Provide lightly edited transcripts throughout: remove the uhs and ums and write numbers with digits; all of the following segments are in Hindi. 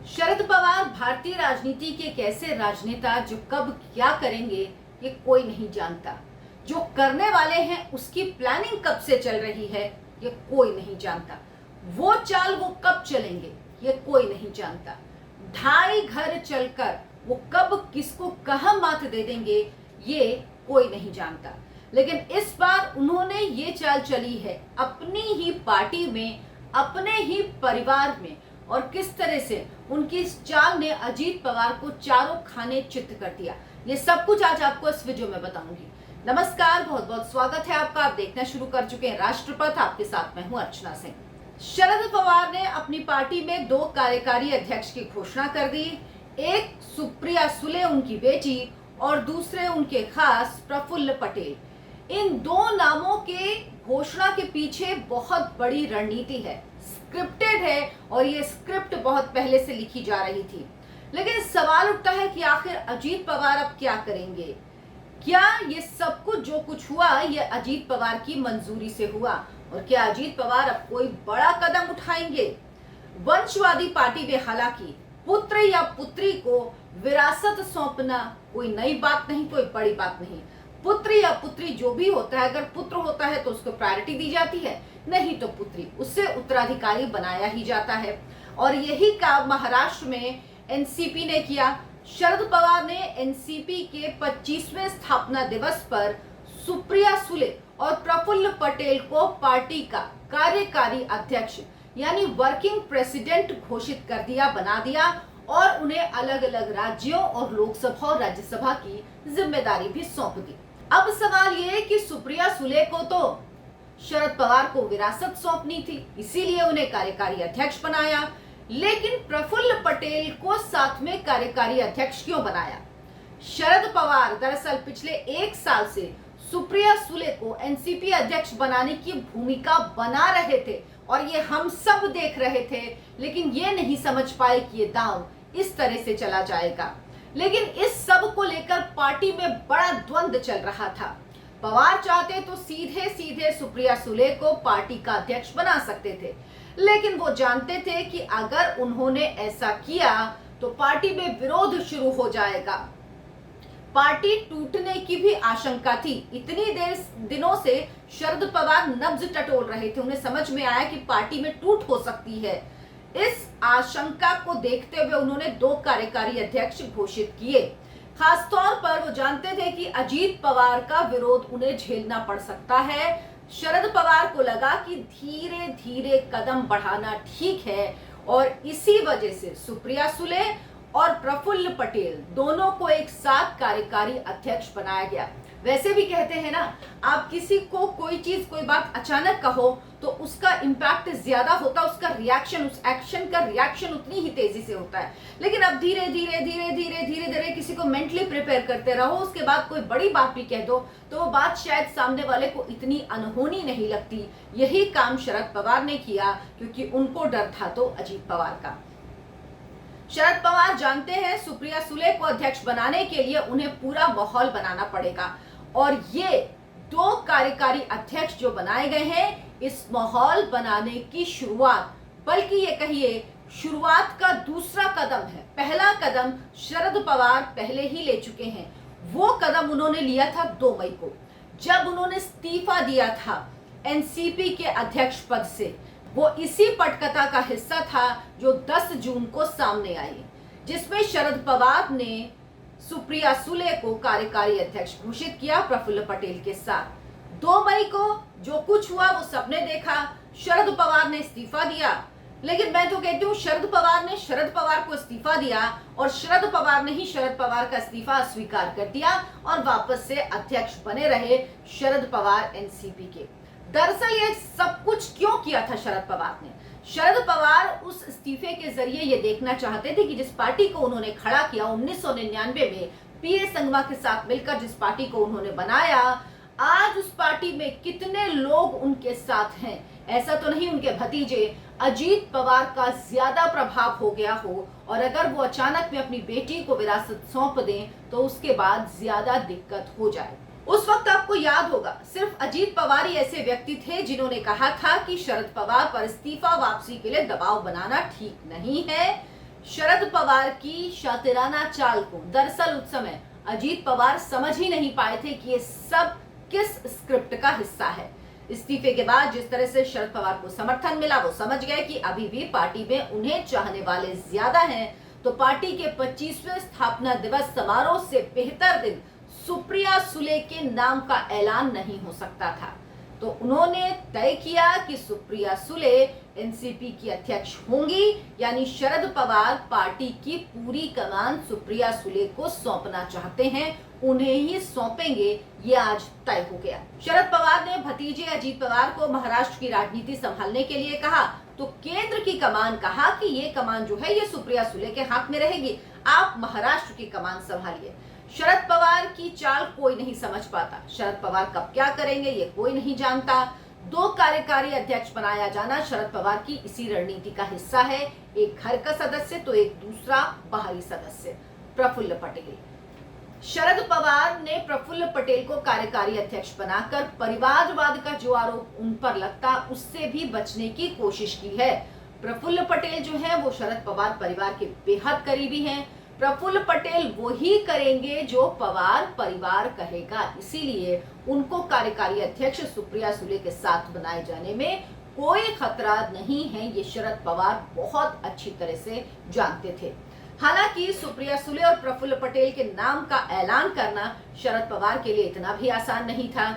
शरद पवार भारतीय राजनीति के एक ऐसे राजनेता जो कब क्या करेंगे ये कोई नहीं जानता। जो करने वाले हैं उसकी प्लानिंग कब से चल रही है ये कोई नहीं जानता। वो चाल वो कब चलेंगे ये कोई नहीं जानता। ढाई घर चलकर वो कब किसको कहां मात दे देंगे ये कोई नहीं जानता। लेकिन इस बार उन्होंने ये चाल चली है अपनी ही पार्टी में, अपने ही परिवार में, और किस तरह से उनकी इस चाल ने अजीत पवार को चारों खाने चित्त कर दिया। ये सब कुछ आज आपको इस वीडियो में बताऊंगी। नमस्कार, बहुत बहुत स्वागत है आपका। आप देखना शुरू कर चुके हैं राष्ट्रपथ। आपके साथ मैं हूं अर्चना सिंह। शरद पवार ने अपनी पार्टी में 2 कार्यकारी अध्यक्ष की घोषणा कर दी। एक सुप्रिया सुले उनकी बेटी और दूसरे उनके खास प्रफुल्ल पटेल। इन 2 नामों के घोषणा के पीछे बहुत बड़ी रणनीति है, स्क्रिप्टेड है, और ये स्क्रिप्ट बहुत पहले से लिखी जा रही थी। लेकिन सवाल उठता है कि आखिर अजीत पवार अब क्या करेंगे? क्या ये सब कुछ जो कुछ हुआ ये अजीत पवार की मंजूरी से हुआ, और क्या अजीत पवार अब कोई बड़ा कदम उठाएंगे? वंशवादी पार्टी में हालांकि पुत्र या पुत्री को विरासत सौंपना कोई नई बात नहीं, कोई बड़ी बात नहीं। पुत्र या पुत्री जो भी होता है, अगर पुत्र होता है तो उसको प्रायोरिटी दी जाती है, नहीं तो पुत्री, उससे उत्तराधिकारी बनाया ही जाता है। और यही काम महाराष्ट्र में एनसीपी ने किया। शरद पवार ने एनसीपी के 25वें स्थापना दिवस पर सुप्रिया सुले और प्रफुल्ल पटेल को पार्टी का कार्यकारी अध्यक्ष यानी वर्किंग प्रेसिडेंट घोषित कर दिया, बना दिया, और उन्हें अलग अलग राज्यों और लोकसभा और राज्यसभा की जिम्मेदारी भी सौंप दी। अब सवाल ये है कि सुप्रिया सुले को तो शरद पवार को विरासत सौंपनी थी, इसीलिए उन्हें कार्यकारी अध्यक्ष बनाया। लेकिन प्रफुल्ल पटेल को साथ में कार्यकारी अध्यक्ष क्यों बनाया? शरद पवार दरअसल पिछले 1 साल से सुप्रिया सुले को एनसीपी अध्यक्ष बनाने की भूमिका बना रहे थे, और ये हम सब देख रहे थे, लेकिन ये नहीं समझ पाए कि ये दांव इस तरह से चला जाएगा। लेकिन इस सब को लेकर पार्टी में बड़ा द्वंद्व चल रहा था। पवार चाहते तो सीधे सीधे सुप्रिया सुले को पार्टी का अध्यक्ष बना सकते थे, लेकिन वो जानते थे कि अगर उन्होंने ऐसा किया तो पार्टी में विरोध शुरू हो जाएगा, पार्टी टूटने की भी आशंका थी। इतनी दिनों से शरद पवार नब्ज टटोल रहे थे, उन्हें समझ में आया कि पार्टी में टूट हो सकती है। इस आशंका को देखते हुए उन्होंने 2 कार्यकारी अध्यक्ष घोषित किए। खासतौर पर वो जानते थे कि अजीत पवार का विरोध उन्हें झेलना पड़ सकता है। शरद पवार को लगा कि धीरे धीरे कदम बढ़ाना ठीक है, और इसी वजह से सुप्रिया सुले और प्रफुल्ल पटेल दोनों को एक साथ कार्यकारी अध्यक्ष बनाया गया। वैसे भी कहते हैं ना, आप किसी को कोई चीज, कोई बात अचानक कहो तो उसका इम्पैक्ट ज्यादा होता है, उसका रिएक्शन, उस एक्शन का रिएक्शन उतनी ही तेजी से होता है। लेकिन अब धीरे धीरे धीरे धीरे धीरे धीरे किसी को मेंटली प्रिपेयर करते रहो, उसके बाद कोई बड़ी बात भी कह दो तो वो बात शायद सामने वाले को इतनी अनहोनी नहीं लगती। यही काम शरद पवार ने किया, क्योंकि उनको डर था तो अजीत पवार का। शरद पवार जानते हैं सुप्रिया सुले को अध्यक्ष बनाने के लिए उन्हें पूरा माहौल बनाना पड़ेगा, और ये 2 कार्यकारी अध्यक्ष जो बनाए गए हैं इस माहौल बनाने की शुरुआत, बल्कि ये कहिए शुरुआत का दूसरा कदम है। पहला कदम शरद पवार पहले ही ले चुके हैं। वो कदम उन्होंने लिया था 2 मई को, जब उन्होंने इस्तीफा दिया था एनसीपी के अध्यक्ष पद से। वो इसी पटकथा का हिस्सा था जो 10 जून को सामने आई, जिसमें शरद पवार ने सुप्रिया सुले को कार्यकारी अध्यक्ष घोषित किया प्रफुल्ल पटेल के साथ। 2 मई को जो कुछ हुआ वो सबने देखा। शरद पवार ने इस्तीफा दिया, लेकिन मैं तो कहती हूँ शरद पवार ने शरद पवार को इस्तीफा दिया, और शरद पवार ने ही शरद पवार का इस्तीफा अस्वीकार कर दिया और वापस से अध्यक्ष बने रहे शरद पवार एनसीपी के। दरअसल ये सब कुछ क्यों किया था शरद पवार ने? शरद पवार उस इस्तीफे के जरिए ये देखना चाहते थे कि जिस पार्टी को उन्होंने खड़ा किया 1999 में पीए संगमा के साथ मिलकर, जिस पार्टी को उन्होंने बनाया, आज उस पार्टी में कितने लोग उनके साथ हैं। ऐसा तो नहीं उनके भतीजे अजीत पवार का ज्यादा प्रभाव हो गया हो, और अगर वो अचानक में अपनी बेटी को विरासत सौंप दें तो उसके बाद ज्यादा दिक्कत हो जाए। उस वक्त आपको याद होगा सिर्फ अजीत पवार ही ऐसे व्यक्ति थे जिन्होंने कहा था कि शरद पवार पर इस्तीफा वापसी के लिए दबाव बनाना ठीक नहीं है। शरद पवार की शातिराना चाल को दरअसल उस समय अजीत पवार समझ ही नहीं पाए थे कि ये सब किस स्क्रिप्ट का हिस्सा है। इस्तीफे के बाद जिस तरह से शरद पवार को समर्थन मिला, वो समझ गए कि अभी भी पार्टी में उन्हें चाहने वाले ज्यादा हैं, तो पार्टी के 25वें स्थापना दिवस समारोह से बेहतर दिन सुप्रिया सुले के नाम का ऐलान नहीं हो सकता था। तो उन्होंने तय किया कि सुप्रिया सुले एनसीपी की अध्यक्ष होंगी, यानी शरद पवार पार्टी की पूरी कमान सुप्रिया सुले को सौंपना चाहते हैं, उन्हें ही सौंपेंगे, ये आज तय हो गया। शरद पवार ने भतीजे अजीत पवार को महाराष्ट्र की राजनीति संभालने के लिए कहा, तो केंद्र की कमान कहा कि ये कमान जो है ये सुप्रिया सुले के हाथ में रहेगी, आप महाराष्ट्र की कमान संभालिए। शरद पवार की चाल कोई नहीं समझ पाता, शरद पवार कब क्या करेंगे ये कोई नहीं जानता। 2 कार्यकारी अध्यक्ष बनाया जाना शरद पवार की इसी रणनीति का हिस्सा है, एक घर का सदस्य तो एक दूसरा बाहरी सदस्य प्रफुल्ल पटेल। शरद पवार ने प्रफुल्ल पटेल को कार्यकारी अध्यक्ष बनाकर परिवारवाद का जो आरोप उन पर लगता उससे भी बचने की कोशिश की है। प्रफुल्ल पटेल जो है वो शरद पवार परिवार के बेहद करीबी हैं। प्रफुल्ल पटेल वही करेंगे जो पवार परिवार कहेगा, इसीलिए उनको कार्यकारी अध्यक्ष सुप्रिया सुले के साथ बनाए जाने में कोई खतरा नहीं है, ये शरद पवार बहुत अच्छी तरह से जानते थे। हालांकि सुप्रिया सुले और प्रफुल्ल पटेल के नाम का ऐलान करना शरद पवार के लिए इतना भी आसान नहीं था।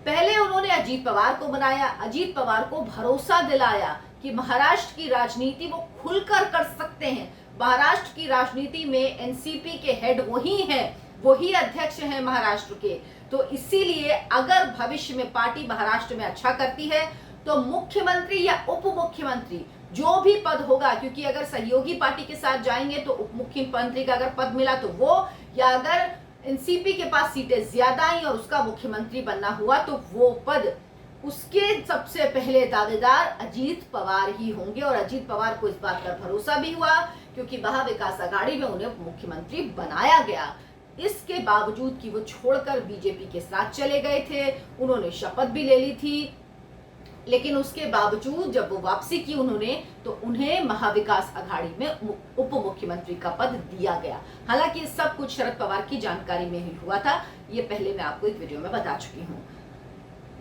पहले उन्होंने अजीत पवार को बनाया, अजीत पवार को भरोसा दिलाया कि महाराष्ट्र की राजनीति वो खुलकर कर सकते हैं। महाराष्ट्र की राजनीति में एनसीपी के हेड वही हैं, वही अध्यक्ष हैं महाराष्ट्र के, तो इसीलिए अगर भविष्य में पार्टी महाराष्ट्र में अच्छा करती है तो मुख्यमंत्री या उप मुख्यमंत्री जो भी पद होगा, क्योंकि अगर सहयोगी पार्टी के साथ जाएंगे तो उप मुख्यमंत्री का अगर पद मिला तो वो, या अगर एनसीपी के पास सीटें ज्यादा आई और उसका मुख्यमंत्री बनना हुआ तो वो पद उसके सबसे पहले दावेदार अजीत पवार ही होंगे। और अजीत पवार को इस बात पर भरोसा भी हुआ क्योंकि महाविकास आघाड़ी में उन्हें मुख्यमंत्री बनाया गया। इसके बावजूद कि वो छोड़कर बीजेपी के साथ चले गए थे, उन्होंने शपथ भी ले ली थी, लेकिन उसके बावजूद जब वो वापसी की उन्होंने, तो उन्हें महाविकास आघाड़ी में उप मुख्यमंत्री का पद दिया गया। हालांकि सब कुछ शरद पवार की जानकारी में ही हुआ था, ये पहले मैं आपको एक वीडियो में बता चुकी हूँ।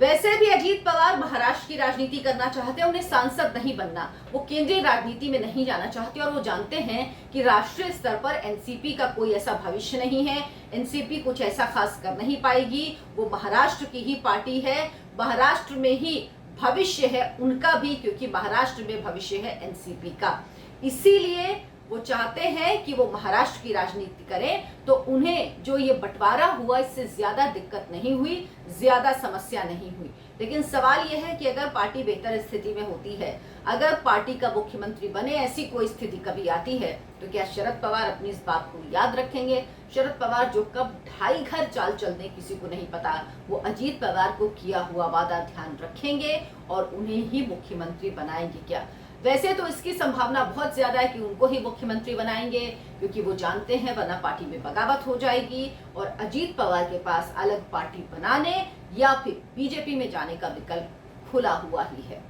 वैसे भी अजीत पवार महाराष्ट्र की राजनीति करना चाहते हैं, उन्हें सांसद नहीं बनना, वो केंद्रीय राजनीति में नहीं जाना चाहते और वो जानते हैं कि राष्ट्रीय स्तर पर एनसीपी का कोई ऐसा भविष्य नहीं है, एनसीपी कुछ ऐसा खास कर नहीं पाएगी, वो महाराष्ट्र की ही पार्टी है, महाराष्ट्र में ही भविष्य है उनका भी, क्योंकि महाराष्ट्र में भविष्य है एनसीपी का। इसीलिए वो चाहते हैं कि वो महाराष्ट्र की राजनीति करें, तो उन्हें जो ये बंटवारा हुआ इससे ज्यादा दिक्कत नहीं हुई, ज्यादा समस्या नहीं हुई। लेकिन सवाल यह है कि अगर पार्टी बेहतर स्थिति में होती है, अगर पार्टी का मुख्यमंत्री बने, ऐसी कोई स्थिति कभी आती है, तो क्या शरद पवार अपनी इस बात को याद रखेंगे? शरद पवार जो कब 2.5 घर चाल चल दें किसी को नहीं पता, वो अजीत पवार को किया हुआ वादा ध्यान रखेंगे और उन्हें ही मुख्यमंत्री बनाएंगे क्या? वैसे तो इसकी संभावना बहुत ज्यादा है कि उनको ही मुख्यमंत्री बनाएंगे, क्योंकि वो जानते हैं वरना पार्टी में बगावत हो जाएगी और अजीत पवार के पास अलग पार्टी बनाने या फिर बीजेपी में जाने का विकल्प खुला हुआ ही है।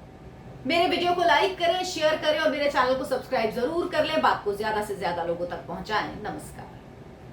मेरे वीडियो को लाइक करें, शेयर करें और मेरे चैनल को सब्सक्राइब जरूर कर लें। बात को ज्यादा से ज्यादा लोगों तक पहुंचाएं। नमस्कार।